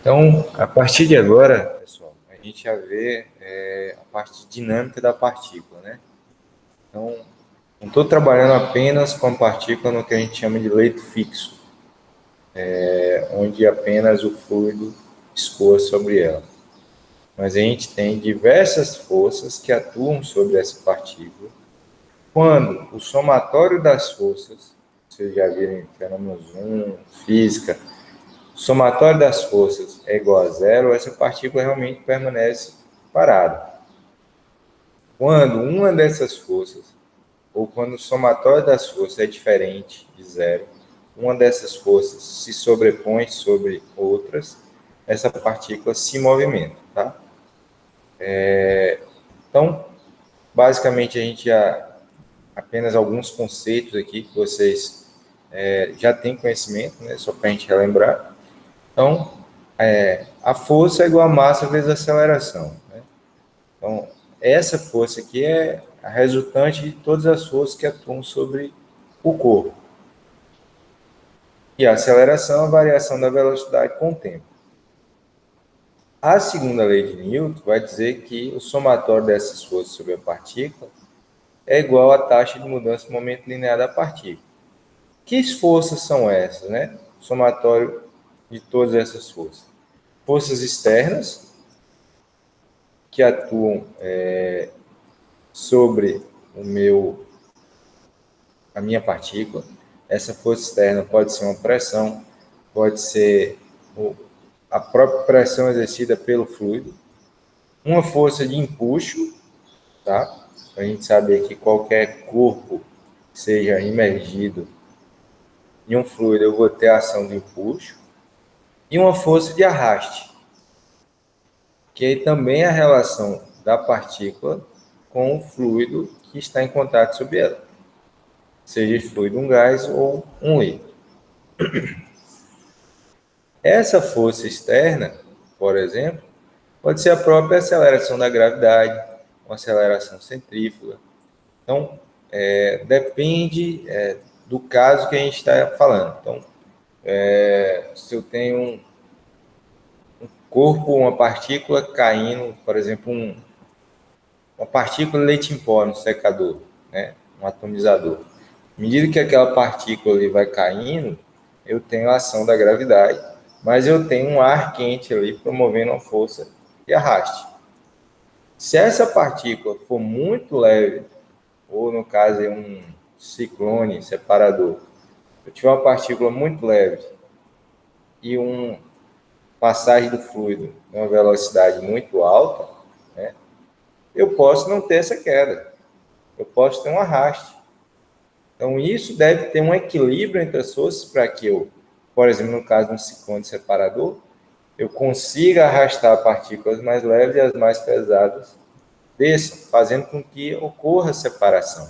Então, a partir de agora, pessoal, a gente já vê a parte dinâmica da partícula, né? Então, não estou trabalhando apenas com a partícula no que a gente chama de leito fixo, onde apenas o fluido escoa sobre ela. Mas a gente tem diversas forças que atuam sobre essa partícula. Quando o somatório das forças, vocês já viram em fenômenos 1, física, o somatório das forças é igual a zero, essa partícula realmente permanece parada. Quando uma dessas forças, ou quando o somatório das forças é diferente de zero, uma dessas forças se sobrepõe sobre outras, essa partícula se movimenta, tá? Então, basicamente, a gente já apenas alguns conceitos aqui que vocês já têm conhecimento, né? Só para a gente relembrar. Então, a força é igual a massa vezes a aceleração, né? Então, essa força aqui é a resultante de todas as forças que atuam sobre o corpo. E a aceleração é a variação da velocidade com o tempo. A segunda lei de Newton vai dizer que o somatório dessas forças sobre a partícula é igual à taxa de mudança do momento linear da partícula. Que forças são essas, né? O somatório de todas essas forças. Forças externas, que atuam sobre a minha partícula. Essa força externa pode ser uma pressão, pode ser a própria pressão exercida pelo fluido, uma força de empuxo, tá? A gente sabe que qualquer corpo seja imergido em um fluido, eu vou ter a ação de empuxo, e uma força de arraste, que aí também é a relação da partícula com o fluido que está em contato sobre ela, seja fluido um gás ou um líquido. Essa força externa, por exemplo, pode ser a própria aceleração da gravidade, uma aceleração centrífuga. Então, depende do caso que a gente está falando. Então, se eu tenho um corpo, uma partícula caindo, por exemplo, uma partícula de leite em pó no secador, né? Um atomizador. À medida que aquela partícula ali vai caindo, eu tenho a ação da gravidade, mas eu tenho um ar quente ali promovendo uma força de arraste. Se essa partícula for muito leve, ou no caso é um ciclone separador, eu tiver uma partícula muito leve e uma passagem do fluido em uma velocidade muito alta, né, eu posso não ter essa queda, eu posso ter um arraste. Então, isso deve ter um equilíbrio entre as forças para que eu, por exemplo, no caso de um ciclone separador, eu consiga arrastar partículas mais leves e as mais pesadas desçam, fazendo com que ocorra a separação.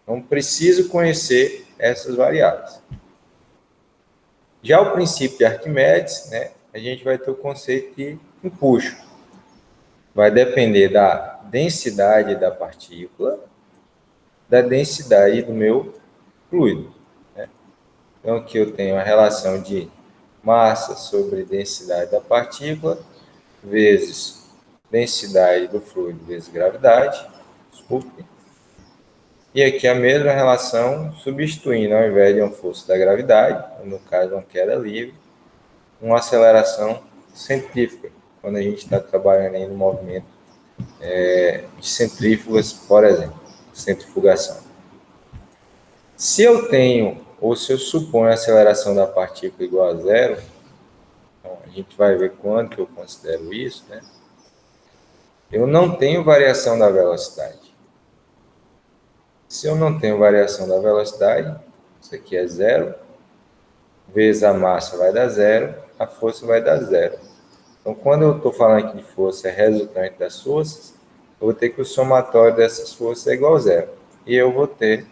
Então, preciso conhecer essas variáveis. Já o princípio de Arquimedes, né, a gente vai ter o conceito de empuxo. Vai depender da densidade da partícula, da densidade do meu fluido, né? Então, aqui eu tenho a relação de massa sobre densidade da partícula, vezes densidade do fluido, vezes gravidade. Desculpe. E aqui a mesma relação, substituindo, ao invés de uma força da gravidade, no caso uma queda livre, uma aceleração centrífuga, quando a gente está trabalhando aí no movimento de centrífugas, por exemplo, centrifugação. Se eu tenho, ou se eu suponho a aceleração da partícula igual a zero, então a gente vai ver quando que eu considero isso, né? Eu não tenho variação da velocidade. Se eu não tenho variação da velocidade, isso aqui é zero, vezes a massa vai dar zero, a força vai dar zero. Então, quando eu estou falando aqui de força é resultante das forças, eu vou ter que o somatório dessas forças é igual a zero. E eu vou ter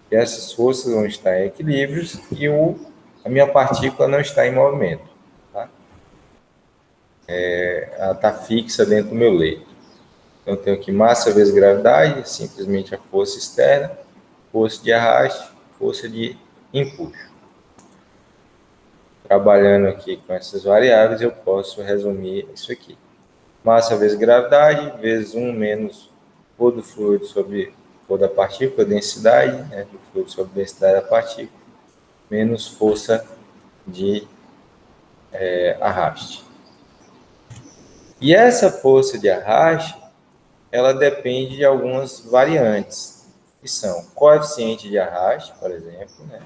que essas forças vão estar em equilíbrios e a minha partícula não está em movimento. Tá? Ela está fixa dentro do meu leito. Então, eu tenho aqui massa vezes gravidade, simplesmente a força externa, força de arraste, força de empuxo. trabalhando aqui com essas variáveis, eu posso resumir isso aqui. Massa vezes gravidade, vezes 1 menos o do fluido sobre o da partícula, densidade, né, do fluido sobre densidade da partícula, menos força de arraste. E essa força de arraste, ela depende de algumas variantes, que são coeficiente de arraste, por exemplo, né,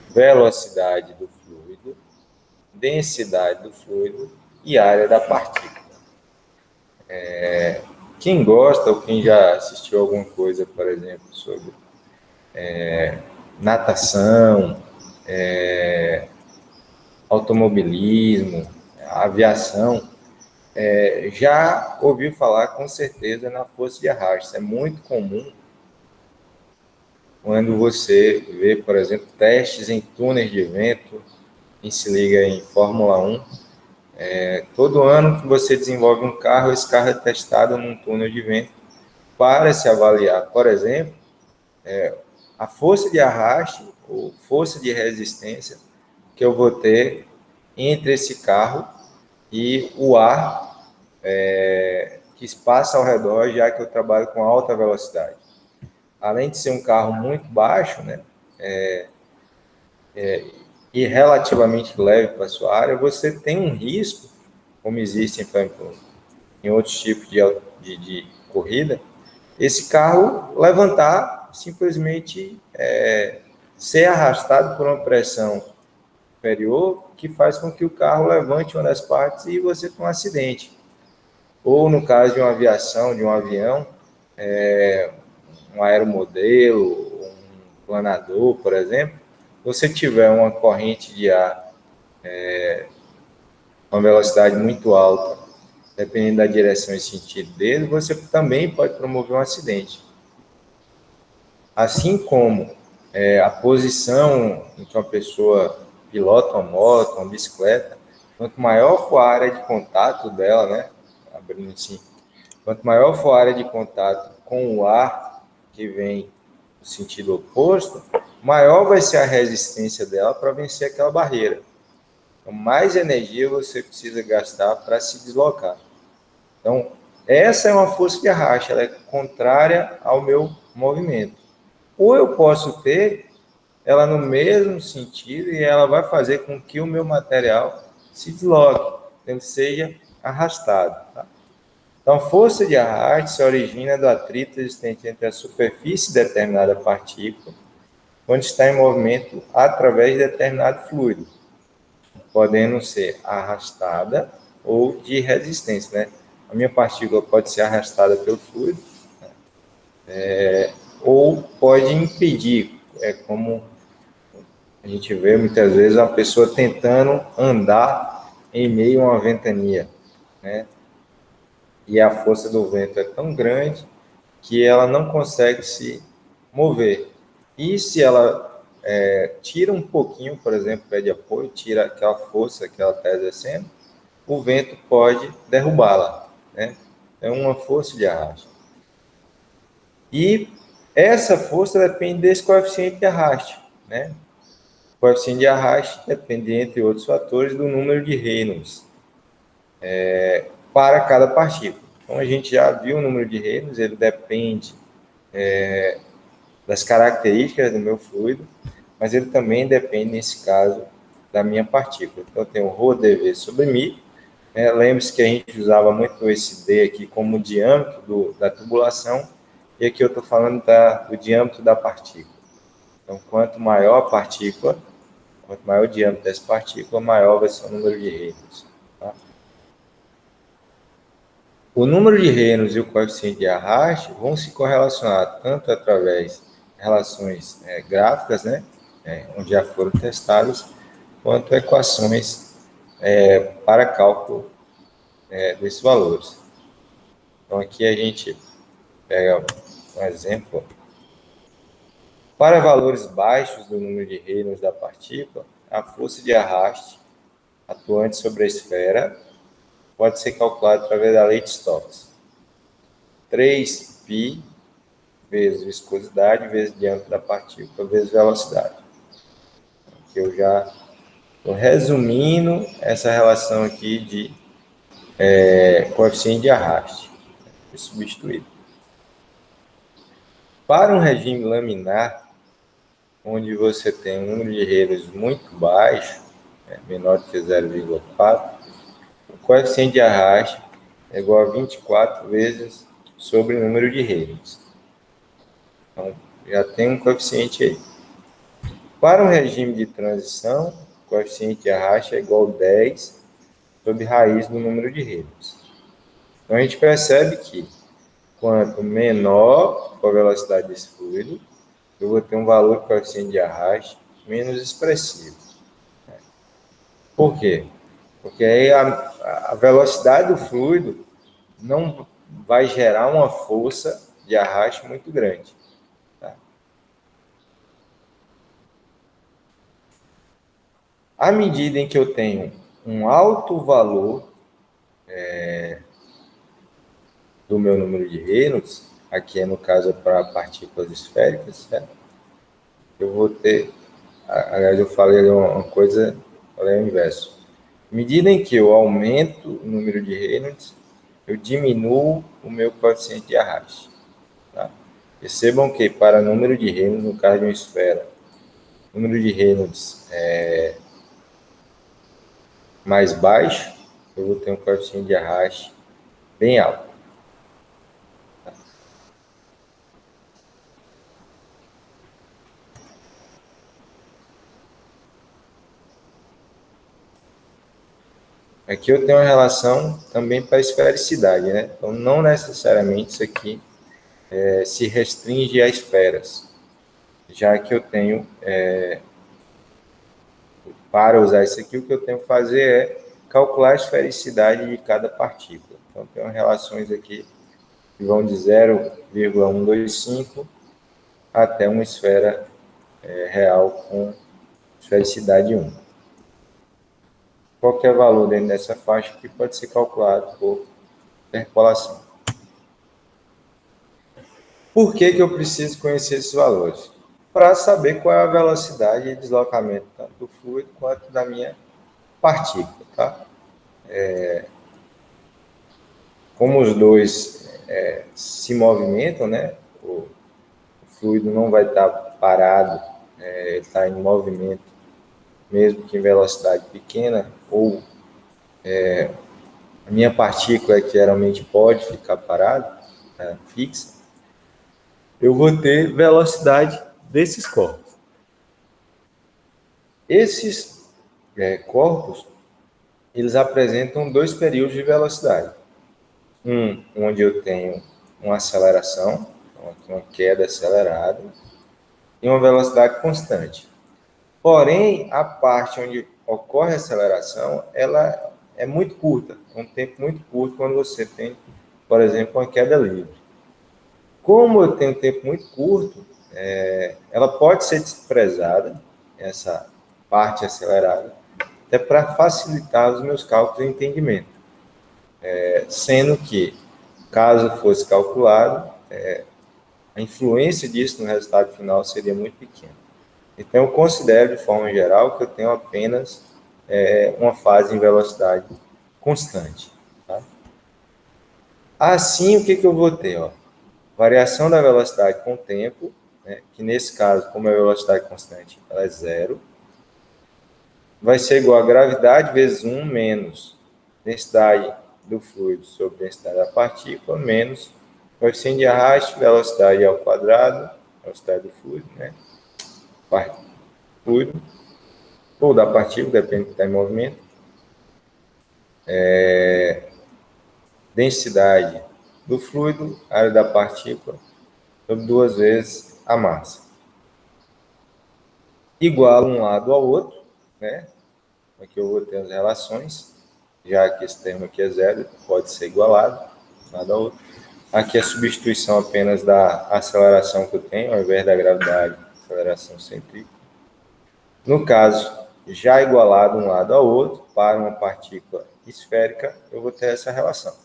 velocidade do fluido, densidade do fluido e área da partícula. Quem gosta ou quem já assistiu alguma coisa, por exemplo, sobre natação, automobilismo, aviação, já ouviu falar com certeza na força de arrasto. Isso é muito comum quando você vê, por exemplo, testes em túneis de vento, quem se liga em Fórmula 1, todo ano que você desenvolve um carro, esse carro é testado num túnel de vento para se avaliar, por exemplo, a força de arraste ou força de resistência que eu vou ter entre esse carro e o ar que passa ao redor, já que eu trabalho com alta velocidade. Além de ser um carro muito baixo, né, e relativamente leve para a sua área, você tem um risco, como existe em outros tipos de corrida, esse carro levantar, simplesmente ser arrastado por uma pressão superior que faz com que o carro levante uma das partes e você tenha um acidente. Ou no caso de uma aviação, de um avião, um aeromodelo, um planador, por exemplo, você tiver uma corrente de ar com velocidade muito alta, dependendo da direção e sentido dele, você também pode promover um acidente. Assim como a posição em que uma pessoa pilota uma moto, uma bicicleta, quanto maior for a área de contato dela, né, abrindo assim, quanto maior for a área de contato com o ar que vem no sentido oposto, maior vai ser a resistência dela para vencer aquela barreira. Então, mais energia você precisa gastar para se deslocar. Então, essa é uma força de arraste, ela é contrária ao meu movimento. Ou eu posso ter ela no mesmo sentido e ela vai fazer com que o meu material se desloque, ele seja arrastado. Tá? Então, a força de arraste se origina do atrito existente entre a superfície de determinada partícula, quando está em movimento através de determinado fluido, podendo ser arrastada ou de resistência. Né? A minha partícula pode ser arrastada pelo fluido, ou pode impedir, como a gente vê muitas vezes uma pessoa tentando andar em meio a uma ventania, né? E a força do vento é tão grande que ela não consegue se mover. E se ela tira um pouquinho, por exemplo, o pé de apoio, tira aquela força que ela está exercendo, o vento pode derrubá-la, né? É uma força de arraste. E essa força depende desse coeficiente de arraste, né? O coeficiente de arraste depende, entre outros fatores, do número de Reynolds para cada partícula. Então, a gente já viu o número de Reynolds, ele depende das características do meu fluido, mas ele também depende, nesse caso, da minha partícula. Então, eu tenho ρdV sobre μ. Lembre-se que a gente usava muito esse D aqui como diâmetro da tubulação, e aqui eu estou falando do diâmetro da partícula. Então, quanto maior a partícula, quanto maior o diâmetro dessa partícula, maior vai ser o número de Reynolds. Tá? O número de Reynolds e o coeficiente de arraste vão se correlacionar tanto através de relações gráficas, né, onde já foram testadas, quanto equações para cálculo desses valores. Então, aqui a gente pega um exemplo. Para valores baixos do número de Reynolds da partícula, a força de arraste atuante sobre a esfera pode ser calculada através da lei de Stokes. 3π vezes viscosidade vezes diâmetro da partícula vezes velocidade. Aqui eu já Estou resumindo essa relação aqui de coeficiente de arraste. Foi substituído. Para um regime laminar, onde você tem um número de redes muito baixo, menor do que 0,4, o coeficiente de arraste é igual a 24 vezes sobre o número de redes. Então, já tem um coeficiente aí. Para um regime de transição, o coeficiente de arraste é igual a 10 sobre raiz do número de redes. Então, a gente percebe que quanto menor for a velocidade desse fluido, eu vou ter um valor de coeficiente de arraste menos expressivo. Por quê? Porque aí a velocidade do fluido não vai gerar uma força de arraste muito grande. Tá? À medida em que eu tenho um alto valor do meu número de Reynolds, aqui é no caso para partículas esféricas, certo? Eu vou ter, aliás, eu falei uma coisa, falei o inverso. À medida em que eu aumento o número de Reynolds, eu diminuo o meu coeficiente de arraste. Tá? Percebam que para número de Reynolds, no caso de uma esfera, número de Reynolds mais baixo, eu vou ter um coeficiente de arraste bem alto. Aqui eu tenho uma relação também para a esfericidade, né? Então, não necessariamente isso aqui se restringe a esferas, já que eu tenho, para usar isso aqui, o que eu tenho que fazer é calcular a esfericidade de cada partícula. Então, tem relações aqui que vão de 0,125 até uma esfera real com esfericidade 1. Qualquer valor dentro dessa faixa aqui pode ser calculado por interpolação. Por que eu preciso conhecer esses valores? Para saber qual é a velocidade de deslocamento tanto do fluido quanto da minha partícula. Tá? Como os dois se movimentam, né? O fluido não vai estar parado, ele está em movimento, mesmo que em velocidade pequena, ou a minha partícula, que geralmente pode ficar parada, fixa, eu vou ter velocidade desses corpos. Esses corpos, eles apresentam dois períodos de velocidade. Um, onde eu tenho uma aceleração, uma queda acelerada, e uma velocidade constante. Porém, a parte onde ocorre a aceleração, ela é muito curta, é um tempo muito curto quando você tem, por exemplo, uma queda livre. Como eu tenho um tempo muito curto, ela pode ser desprezada, essa parte acelerada, até para facilitar os meus cálculos de entendimento. Sendo que, caso fosse calculado, a influência disso no resultado final seria muito pequena. Então, eu considero, de forma geral, que eu tenho apenas uma fase em velocidade constante. Tá? Assim, o que eu vou ter? Ó? Variação da velocidade com o tempo, né, que nesse caso, como é velocidade constante, ela é zero, vai ser igual a gravidade vezes 1 menos densidade do fluido sobre densidade da partícula, menos coeficiente de arraste, velocidade ao quadrado, velocidade do fluido, né? Fluido, ou da partícula, depende do que está em movimento, densidade do fluido, área da partícula, sobre 2 vezes a massa. Igual um lado ao outro, né? Aqui eu vou ter as relações, já que esse termo aqui é zero, pode ser igualado, lado ao outro. Aqui a substituição apenas da aceleração que eu tenho, ao invés da gravidade, aceleração centrífuga. No caso, já igualado um lado ao outro, para uma partícula esférica, eu vou ter essa relação.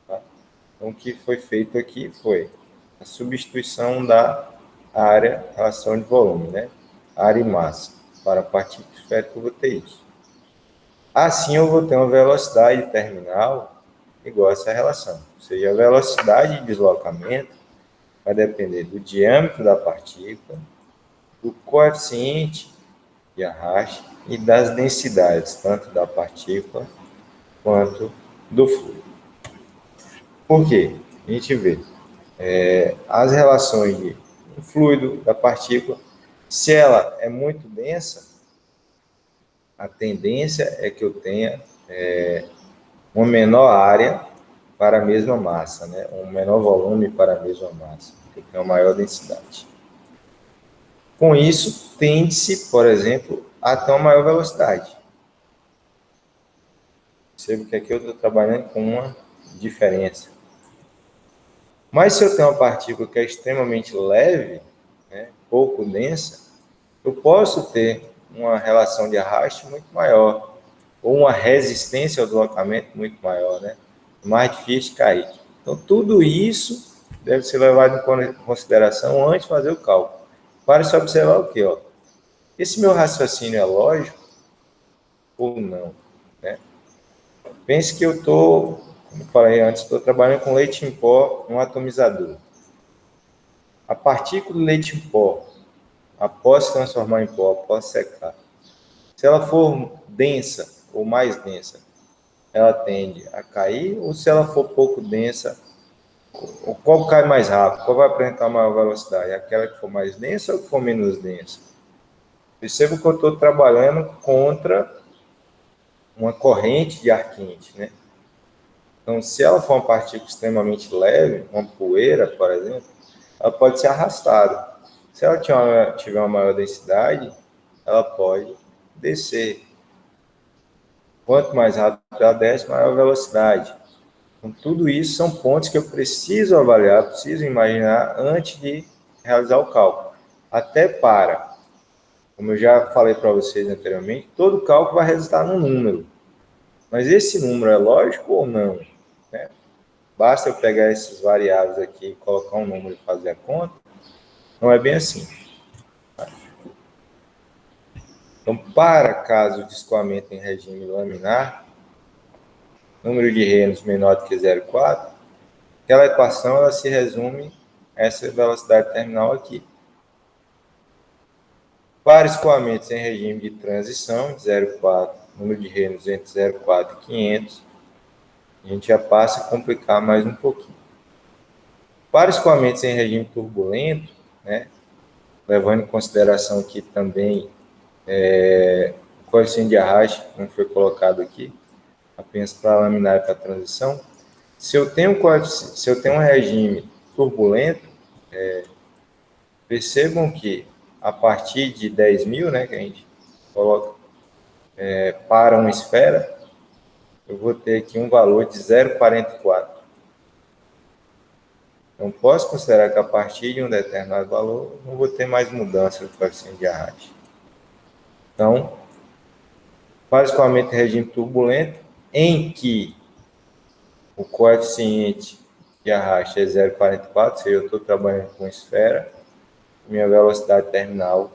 Tá? Então, o que foi feito aqui foi a substituição da área, relação de volume, né? Área e massa. Para a partícula esférica eu vou ter isso. Assim eu vou ter uma velocidade terminal igual a essa relação. Ou seja, a velocidade de deslocamento vai depender do diâmetro da partícula, do coeficiente de arraste e das densidades, tanto da partícula quanto do fluido. Por quê? A gente vê as relações de um fluido, da partícula, se ela é muito densa, a tendência é que eu tenha uma menor área para a mesma massa, né? Um menor volume para a mesma massa, que tem uma maior densidade. Com isso, tende-se, por exemplo, a ter uma maior velocidade. Percebo que aqui eu estou trabalhando com uma diferença. Mas se eu tenho uma partícula que é extremamente leve, né, pouco densa, eu posso ter uma relação de arraste muito maior, ou uma resistência ao deslocamento muito maior, né? Mais difícil de cair. Então, tudo isso deve ser levado em consideração antes de fazer o cálculo. Para se observar o quê? Ó? Esse meu raciocínio é lógico ou não? Né? Pense que eu estou, como falei antes, estou trabalhando com leite em pó, um atomizador. A partícula de leite em pó, após se transformar em pó, após secar, se ela for densa ou mais densa, ela tende a cair, ou se ela for pouco densa, qual cai mais rápido? Qual vai apresentar maior velocidade? Aquela que for mais densa ou que for menos densa? Perceba que eu estou trabalhando contra uma corrente de ar quente, né? Então, se ela for uma partícula extremamente leve, uma poeira, por exemplo, ela pode ser arrastada. Se ela tiver uma maior densidade, ela pode descer. Quanto mais rápido ela desce, maior a velocidade. Então, tudo isso são pontos que eu preciso avaliar, preciso imaginar antes de realizar o cálculo. Até para, como eu já falei para vocês anteriormente, todo cálculo vai resultar num número. Mas esse número é lógico ou não? Né? Basta eu pegar esses variáveis aqui, colocar um número e fazer a conta? Não é bem assim. Então, para caso de escoamento em regime laminar, número de Reynolds menor do que 0,4, aquela equação ela se resume a essa velocidade terminal aqui. Para escoamentos em regime de transição, de 0,4, número de Reynolds entre 0,4 e 500, a gente já passa a complicar mais um pouquinho. Para escoamentos em regime turbulento, né, levando em consideração aqui também o coeficiente de arraste, como foi colocado aqui, apenas para laminar e para transição, se eu tenho um regime turbulento, percebam que a partir de 10.000, né, que a gente coloca para uma esfera, eu vou ter aqui um valor de 0,44. Então, posso considerar que a partir de um determinado valor, não vou ter mais mudança do coeficiente de arraste. Então, para escoamento em regime turbulento, em que o coeficiente de arraste é 0,44, ou seja, eu estou trabalhando com esfera, minha velocidade terminal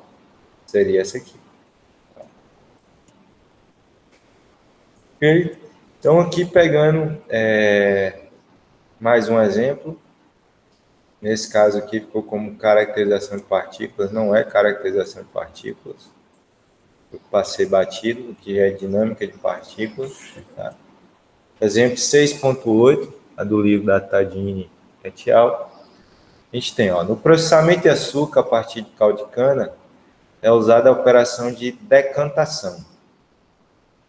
seria essa aqui. Ok? Então, aqui pegando mais um exemplo, nesse caso aqui ficou como caracterização de partículas, não é caracterização de partículas, eu passei batido, que é dinâmica de partículas. Tá? Exemplo 6.8, a do livro da Tadini et al. A gente tem, ó, no processamento de açúcar a partir de caldo de cana, é usada a operação de decantação.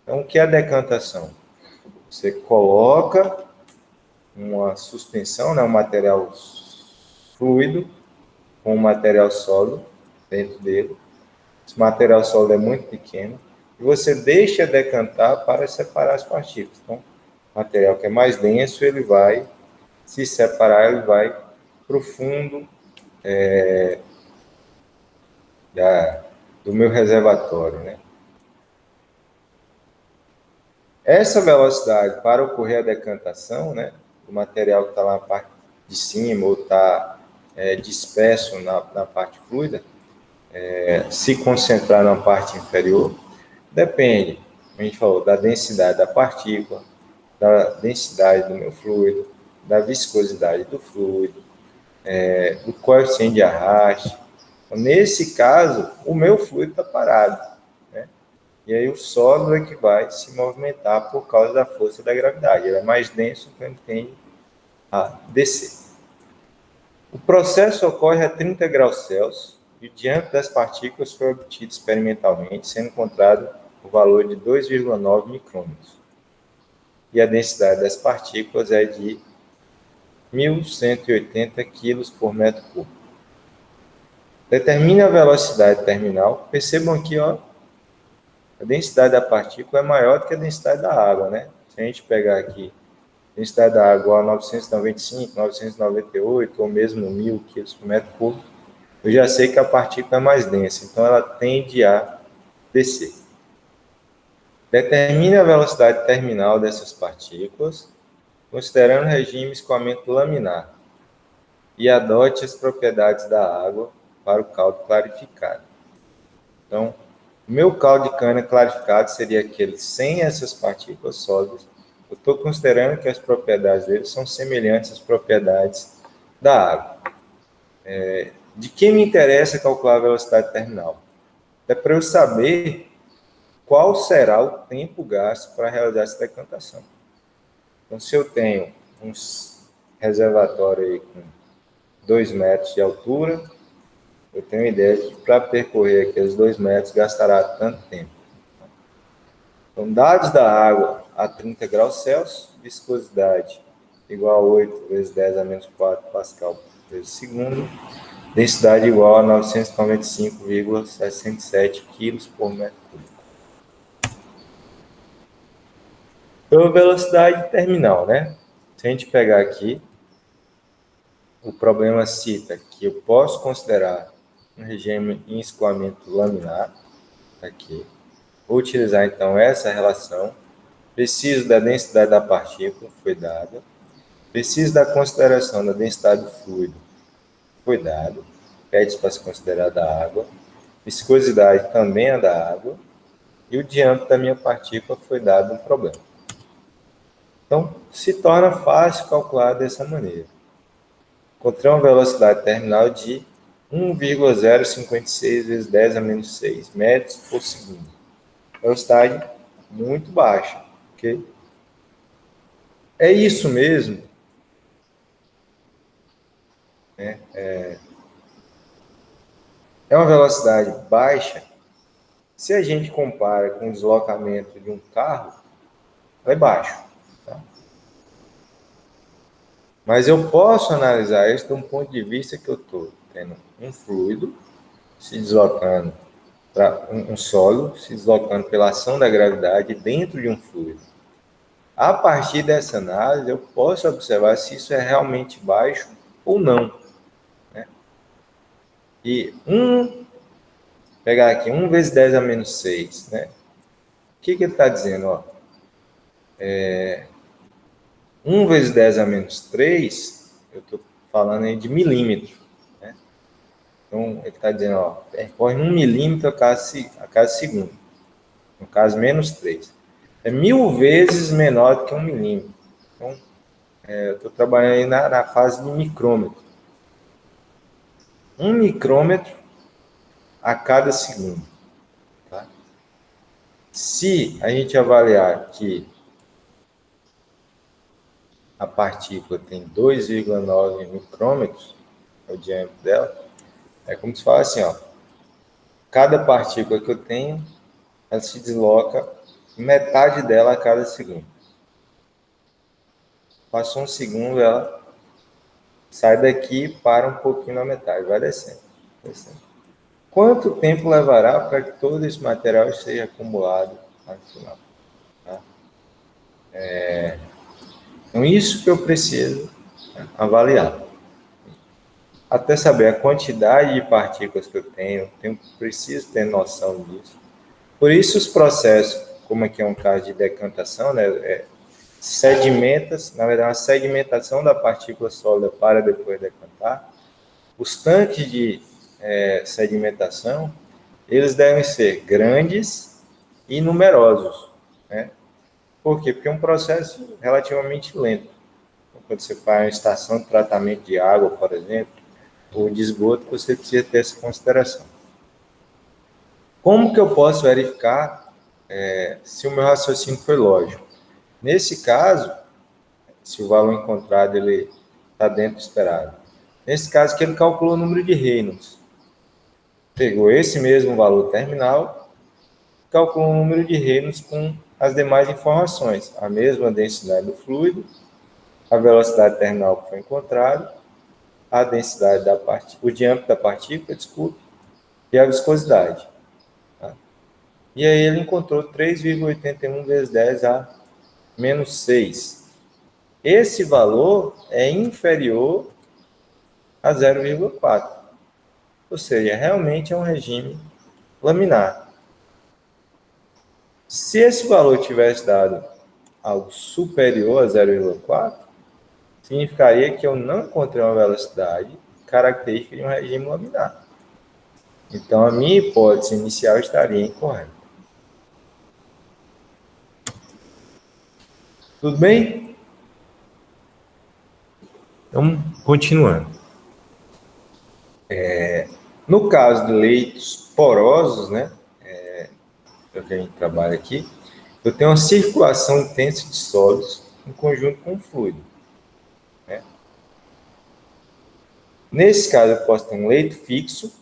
Então, o que é a decantação? Você coloca uma suspensão, né, um material fluido, com um material sólido dentro dele. Esse material sólido é muito pequeno, e você deixa decantar para separar as partículas. Então, o material que é mais denso, ele vai se separar, ele vai para o fundo do meu reservatório, né? Essa velocidade para ocorrer a decantação, né, o material que está lá na parte de cima ou está disperso na parte fluida, se concentrar na parte inferior? Depende, como a gente falou, da densidade da partícula, da densidade do meu fluido, da viscosidade do fluido, do coeficiente de arraste. Então, nesse caso, o meu fluido está parado, né? E aí o sólido é que vai se movimentar por causa da força da gravidade. Ele é mais denso, então ele tende a descer. O processo ocorre a 30 graus Celsius e o diâmetro das partículas foi obtido experimentalmente, sendo encontrado o valor de 2,9 micrômetros. E a densidade das partículas é de 1.180 kg por metro cúbico. Determine a velocidade terminal. Percebam aqui, ó, a densidade da partícula é maior do que a densidade da água, né? Se a gente pegar aqui a densidade da água igual a 995, 998 ou mesmo 1.000 kg por metro cúbico, eu já sei que a partícula é mais densa, então ela tende a descer. Determine a velocidade terminal dessas partículas, considerando o regime de escoamento laminar, e adote as propriedades da água para o caldo clarificado. Então, o meu caldo de cana clarificado seria aquele sem essas partículas sólidas. Eu estou considerando que as propriedades dele são semelhantes às propriedades da água. De que me interessa calcular a velocidade terminal? É para eu saber qual será o tempo gasto para realizar essa decantação. Então, se eu tenho um reservatório aí com 2 metros de altura, eu tenho uma ideia de que para percorrer aqueles 2 metros gastará tanto tempo. Então, dados da água a 30 graus Celsius, viscosidade igual a 8 vezes 10 a menos 4 pascal por segundo, densidade igual a 995,67 kg por metro cúbico. Então, velocidade terminal, né? Se a gente pegar aqui, o problema cita que eu posso considerar um regime em escoamento laminar, aqui. Vou utilizar, então, essa relação. Preciso da densidade da partícula, foi dada. Preciso da consideração da densidade do fluido, foi dado. Pede para se considerar da água. Viscosidade também é da água. E o diâmetro da minha partícula foi dado no problema. Então, se torna fácil calcular dessa maneira. Encontrei uma velocidade terminal de 1,056 vezes 10 a menos 6 metros por segundo. Velocidade muito baixa, ok? É isso mesmo? É uma velocidade baixa. Se a gente compara com o deslocamento de um carro, ela é baixo. Tá? Mas eu posso analisar isso de um ponto de vista que eu estou tendo um fluido se deslocando, um sólido se deslocando pela ação da gravidade dentro de um fluido. A partir dessa análise, eu posso observar se isso é realmente baixo ou não. Né? E pegar aqui, 1 vezes 10 a menos 6, né? O que ele está dizendo? Ó? 1 vezes 10 a menos 3, eu estou falando aí de milímetro. Né? Então, ele está dizendo, ó, percorre 1 milímetro a cada segundo. No caso, menos 3. É 1000 vezes menor do que 1 milímetro. Então, eu estou trabalhando aí na fase de micrômetro. 1 micrômetro a cada segundo. Tá? Se a gente avaliar que a partícula tem 2,9 micrômetros, é o diâmetro dela, é como se fala assim, ó, cada partícula que eu tenho, ela se desloca metade dela a cada segundo. Passou um segundo, ela sai daqui e para um pouquinho na metade, vai descendo. Quanto tempo levará para que todo esse material seja acumulado no final? Tá? Então, isso que eu preciso avaliar. Até saber a quantidade de partículas que eu tenho, preciso ter noção disso. Por isso, os processos, como aqui é um caso de decantação, né, na verdade, uma sedimentação da partícula sólida para depois decantar. Os tanques de sedimentação, eles devem ser grandes e numerosos, né? Por quê? Porque é um processo relativamente lento. Quando você faz uma estação de tratamento de água, por exemplo, ou de esgoto, você precisa ter essa consideração. Como que eu posso verificar se o meu raciocínio foi lógico? Nesse caso, se o valor encontrado ele está dentro do esperado. Nesse caso, que ele calculou o número de Reynolds. Pegou esse mesmo valor terminal, calculou o número de Reynolds com as demais informações. A mesma densidade do fluido, a velocidade terminal que foi encontrada, a densidade da partícula, o diâmetro da partícula, desculpe, e a viscosidade. Tá? E aí ele encontrou 3,81 vezes 10 a menos 6. Esse valor é inferior a 0,4. Ou seja, realmente é um regime laminar. Se esse valor tivesse dado algo superior a 0,4, significaria que eu não encontrei uma velocidade característica de um regime laminar. Então, a minha hipótese inicial estaria incorreta. Tudo bem? Então, continuando. No caso de leitos porosos, né, é o que a gente trabalha aqui, eu tenho uma circulação intensa de sólidos em conjunto com o fluido. Né? Nesse caso, eu posso ter um leito fixo,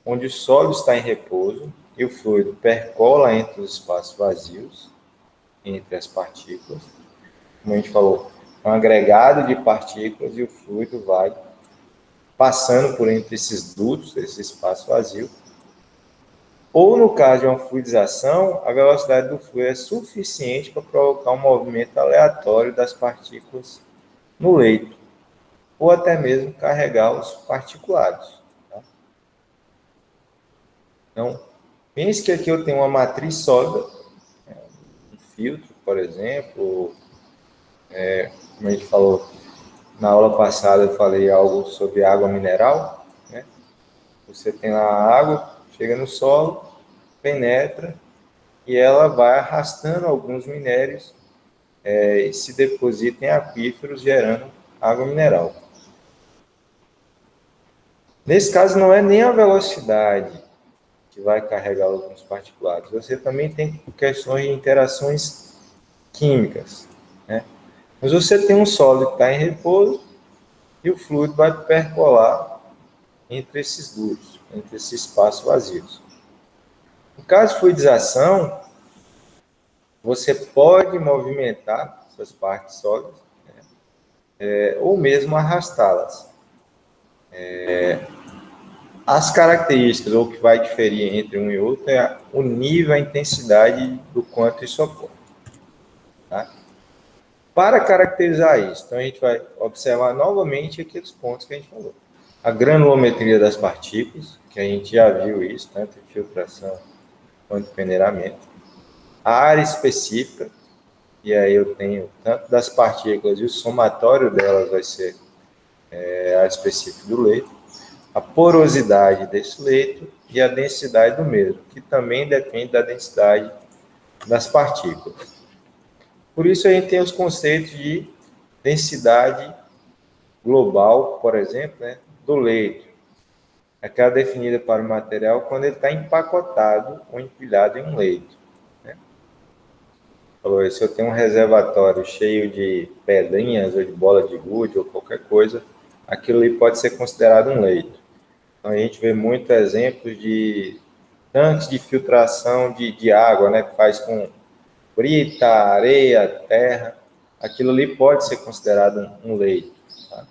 onde o sólido está em repouso e o fluido percola entre os espaços vazios, entre as partículas. Como a gente falou, é um agregado de partículas e o fluido vai passando por entre esses dutos, esse espaço vazio. Ou, no caso de uma fluidização, a velocidade do fluido é suficiente para provocar um movimento aleatório das partículas no leito, ou até mesmo carregar os particulados. Tá? Então, pense que aqui eu tenho uma matriz sólida, um filtro, por exemplo, como a gente falou na aula passada, eu falei algo sobre água mineral, né? Você tem lá a água, chega no solo, penetra, e ela vai arrastando alguns minérios e se deposita em aquíferos, gerando água mineral. Nesse caso, não é nem a velocidade que vai carregar alguns particulados, você também tem questões de interações químicas, né? Mas você tem um sólido que está em repouso e o fluido vai percolar entre esses dutos, entre esses espaços vazios. No caso de fluidização, você pode movimentar essas partes sólidas, né, ou mesmo arrastá-las. As características, ou o que vai diferir entre um e outro, é o nível, a intensidade do quanto isso ocorre. Tá? Para caracterizar isso, então a gente vai observar novamente aqueles pontos que a gente falou. A granulometria das partículas, que a gente já viu isso, tanto em filtração quanto em peneiramento. A área específica, e aí eu tenho tanto das partículas e o somatório delas vai ser a área específica do leito. A porosidade desse leito e a densidade do mesmo, que também depende da densidade das partículas. Por isso a gente tem os conceitos de densidade global, por exemplo, né, do leito. Aquela definida para o material quando ele está empacotado ou empilhado em um leito. Né? Falou, se eu tenho um reservatório cheio de pedrinhas ou de bola de gude ou qualquer coisa, aquilo ali pode ser considerado um leito. Então, a gente vê muitos exemplos de tanques de filtração de água, né, que faz com brita, areia, terra. Aquilo ali pode ser considerado um leito. Tá?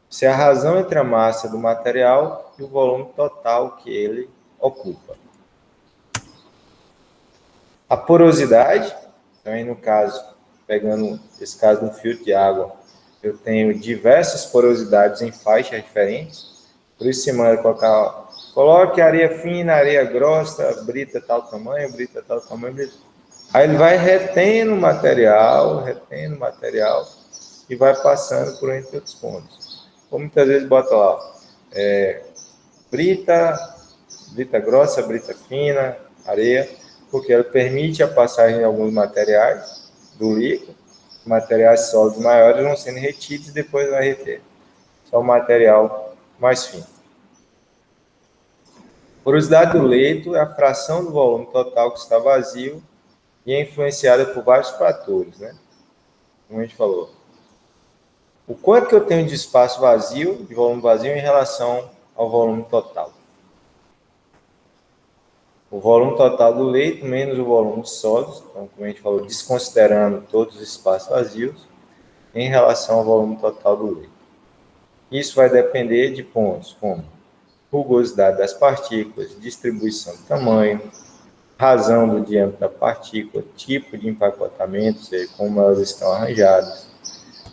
Isso é a razão entre a massa do material e o volume total que ele ocupa. A porosidade, também no caso, pegando esse caso do filtro de água, eu tenho diversas porosidades em faixas diferentes. Por isso, se manda colocar, coloque areia fina, areia grossa, brita tal tamanho, brita tal tamanho, brita. Aí ele vai retendo material, e vai passando por entre outros pontos. Como muitas vezes bota lá, brita grossa, brita fina, areia, porque ela permite a passagem de alguns materiais do líquido, materiais sólidos maiores vão sendo retidos e depois vai reter. Só o material mais fino. Porosidade do leito é a fração do volume total que está vazio e é influenciada por vários fatores, né? Como a gente falou. O quanto que eu tenho de espaço vazio, de volume vazio, em relação ao volume total. O volume total do leito menos o volume de sólidos, então, como a gente falou, desconsiderando todos os espaços vazios, em relação ao volume total do leito. Isso vai depender de pontos como rugosidade das partículas, distribuição de tamanho, razão do diâmetro da partícula, tipo de empacotamento, ou seja, como elas estão arranjadas,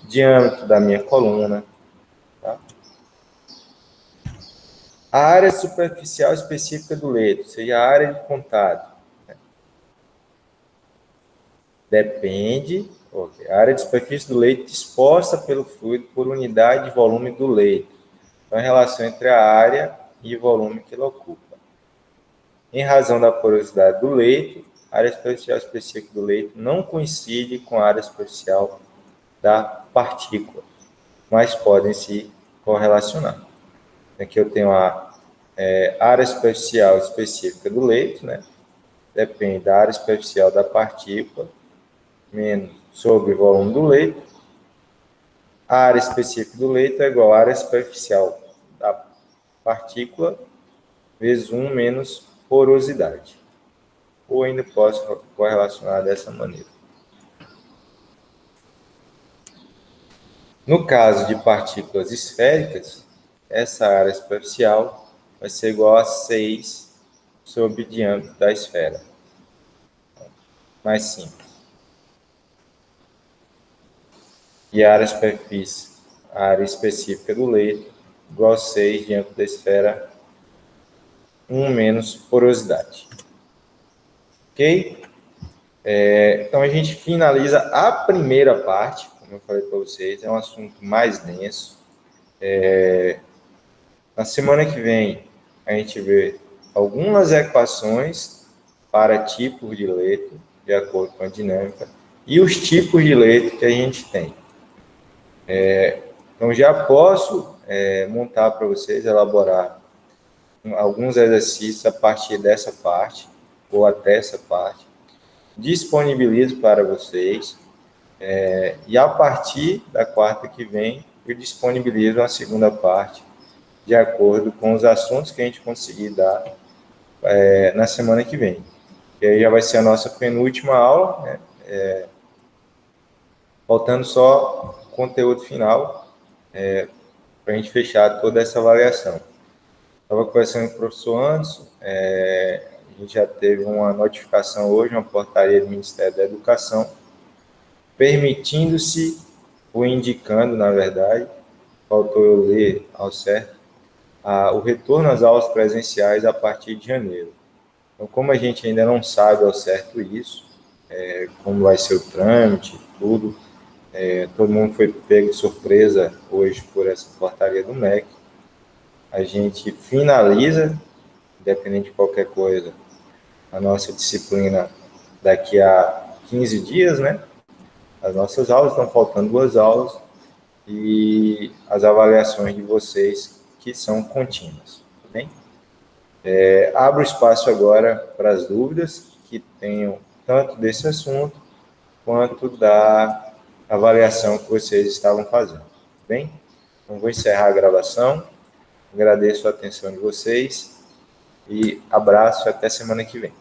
diâmetro da minha coluna. Tá? A área superficial específica do leito, ou seja, a área de contato. Né? Depende, a área de superfície do leito disposta pelo fluido por unidade de volume do leito. Então, a relação entre a área e o volume que ele ocupa. Em razão da porosidade do leito, a área superficial específica do leito não coincide com a área superficial da partícula, mas podem se correlacionar. Aqui eu tenho a área superficial específica do leito, né? Depende da área superficial da partícula, menos sobre o volume do leito. A área específica do leito é igual à área superficial da partícula, vezes 1 menos porosidade. Ou ainda posso correlacionar dessa maneira. No caso de partículas esféricas, essa área superficial vai ser igual a 6 sobre o diâmetro da esfera. Mais simples. E a área superfície, a área específica do leito, igual a 6 diâmetro da esfera, 1 menos porosidade. Ok? Então a gente finaliza a primeira parte, como eu falei para vocês, é um assunto mais denso. Na semana que vem, a gente vê algumas equações para tipos de leito, de acordo com a dinâmica, e os tipos de leito que a gente tem. Então, já posso montar para vocês, elaborar alguns exercícios a partir dessa parte, ou até essa parte. Disponibilizo para vocês. E a partir da quarta que vem, eu disponibilizo a segunda parte, de acordo com os assuntos que a gente conseguir dar na semana que vem. E aí já vai ser a nossa penúltima aula, né? Faltando só o conteúdo final, para a gente fechar toda essa avaliação. Estava conversando com o professor Anderson, a gente já teve uma notificação hoje, uma portaria do Ministério da Educação, permitindo-se, ou indicando, na verdade, faltou eu ler ao certo, o retorno às aulas presenciais a partir de janeiro. Então, como a gente ainda não sabe ao certo isso, como vai ser o trâmite, tudo, todo mundo foi pego de surpresa hoje por essa portaria do MEC. A gente finaliza, independente de qualquer coisa, a nossa disciplina daqui a 15 dias, né? As nossas aulas, estão faltando 2 aulas, e as avaliações de vocês que são contínuas, tá bem? Abro espaço agora para as dúvidas que tenham tanto desse assunto quanto da avaliação que vocês estavam fazendo, tá bem? Então, vou encerrar a gravação, agradeço a atenção de vocês e abraço e até semana que vem.